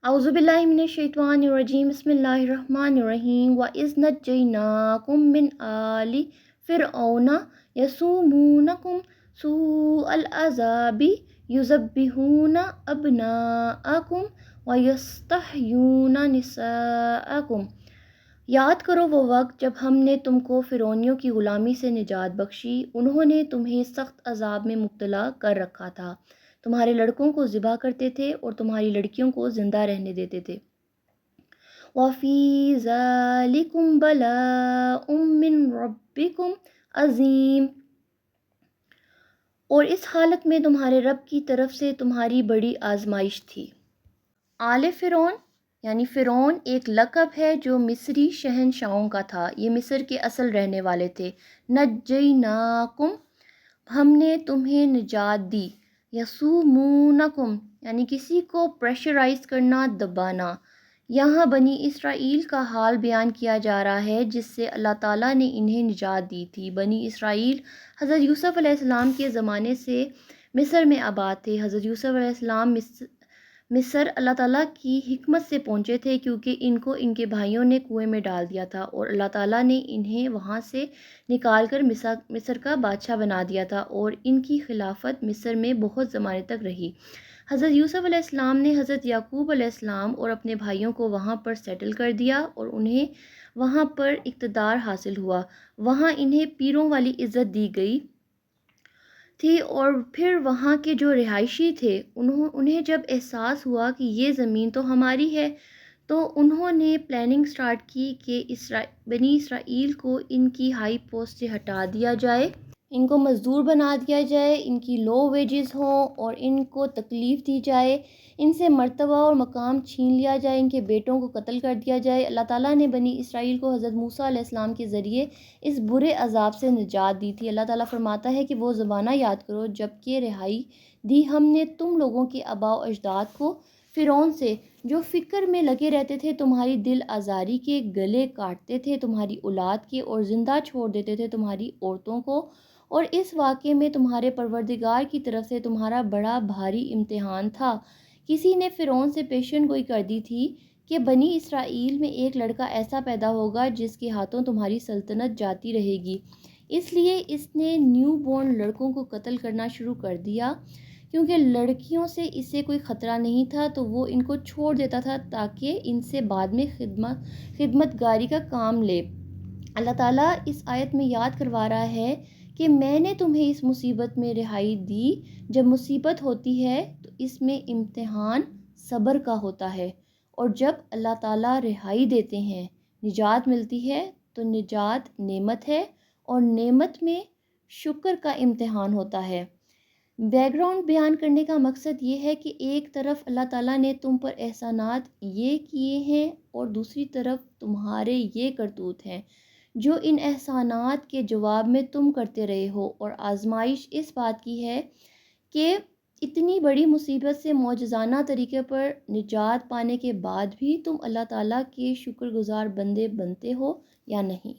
अऊज़ु बिल्लाहि मिनश शैतानिर रजीम बिस्मिल्लाहिर रहमानिर रहीम व इज़ नज्जैनाकुम मिन आलि फ़िरऔना यसूमूनकुम सूअल अज़ाबि युज़ब्बिहूना अब्नाअकुम व यस्तहयूना निसाअकुम। याद करो वो वक्त जब हमने तुमको फ़िरौनियों की ग़ुलामी से निजात बख्शी। उन्होंने तुम्हें सख्त अज़ाब में मुब्तला कर रखा था। तुम्हारे लड़कों को ज़िबा करते थे और तुम्हारी लड़कियों को ज़िंदा रहने देते थे। वफ़ी ज़ालिकुम बलाउम मिन रब्बिकुम अज़ीम, और इस हालत में तुम्हारे रब की तरफ से तुम्हारी बड़ी आजमाइश थी। आले फ़िरौन यानी फ़िरौन एक लक़ब है जो मिस्री शहंशाहों का था। ये मिस्र के असल रहने वाले थे। नज्जैनाकुम, हमने तुम्हें निजात दी। यसूमूनकुम यानी किसी को प्रेशराइज़ करना, दबाना। यहाँ बनी इसराइल का हाल बयान किया जा रहा है जिससे अल्लाह ताला ने इन्हें निजात दी थी। बनी इसराइल हज़रत यूसुफ़ अलैहिस्सलाम के ज़माने से मिस्र में आबाद थे। हज़रत यूसुफ़ अलैहिस्सलाम मिस्र अल्लाह ताला की हिकमत से पहुँचे थे क्योंकि इनको इनके भाइयों ने कुएं में डाल दिया था और अल्लाह ताला ने इन्हें वहाँ से निकाल कर मिस्र का बादशाह बना दिया था और इनकी खिलाफत मिस्र में बहुत ज़माने तक रही। हज़रत यूसुफ़ अलैहिस्सलाम ने हज़रत याकूब अलैहिस्सलाम और अपने भाइयों को वहाँ पर सेटल कर दिया और उन्हें वहाँ पर इक़्तिदार हासिल हुआ। वहाँ इन्हें पीरों वाली इज़्ज़त दी गई थी और फिर वहाँ के जो रिहायशी थे उन्हें जब एहसास हुआ कि ये ज़मीन तो हमारी है, तो उन्होंने प्लानिंग स्टार्ट की कि बनी इसराइल को इनकी हाई पोस्ट से हटा दिया जाए, इनको मज़दूर बना दिया जाए, इनकी लो वेजेस हों और इनको तकलीफ़ दी जाए, इनसे मर्तबा और मकाम छीन लिया जाए, इनके बेटों को कत्ल कर दिया जाए। अल्लाह ताला ने बनी इसराइल को हज़रत मूसा अलैहिस्सलाम के ज़रिए इस बुरे अज़ाब से निजात दी थी। अल्लाह ताला फरमाता है कि वो ज़माना याद करो जबकि रिहाई दी हमने तुम लोगों के आबाओ अजदाद को फ़िरौन से, जो फ़िक्र में लगे रहते थे, तुम्हारी दिल आज़ारी के, गले काटते थे तुम्हारी औलाद के और ज़िंदा छोड़ देते थे तुम्हारी औरतों को। और इस वाक़े में तुम्हारे परवरदिगार की तरफ से तुम्हारा बड़ा भारी इम्तिहान था। किसी ने फ़िरौन से पेशन गोई कर दी थी कि बनी इसराइल में एक लड़का ऐसा पैदा होगा जिसके हाथों तुम्हारी सल्तनत जाती रहेगी। इसलिए इसने न्यू बॉर्न लड़कों को कत्ल करना शुरू कर दिया। क्योंकि लड़कियों से इसे कोई ख़तरा नहीं था तो वो इनको छोड़ देता था ताकि इनसे बाद में खिदमतगारी का काम ले। अल्लाह ताला इस आयत में याद करवा रहा है कि मैंने तुम्हें इस मुसीबत में रिहाई दी। जब मुसीबत होती है तो इसमें इम्तिहान सब्र का होता है, और जब अल्लाह ताला रिहाई देते हैं, निजात मिलती है, तो निजात नेमत है और नेमत में शुक्र का इम्तिहान होता है। बैकग्राउंड बयान करने का मकसद ये है कि एक तरफ अल्लाह ताला ने तुम पर एहसानात ये किए हैं और दूसरी तरफ तुम्हारे ये करतूत हैं जो इन एहसानात के जवाब में तुम करते रहे हो। और आजमाइश इस बात की है कि इतनी बड़ी मुसीबत से मौजज़ाना तरीके पर निजात पाने के बाद भी तुम अल्लाह ताला के शुक्रगुज़ार बंदे बनते हो या नहीं।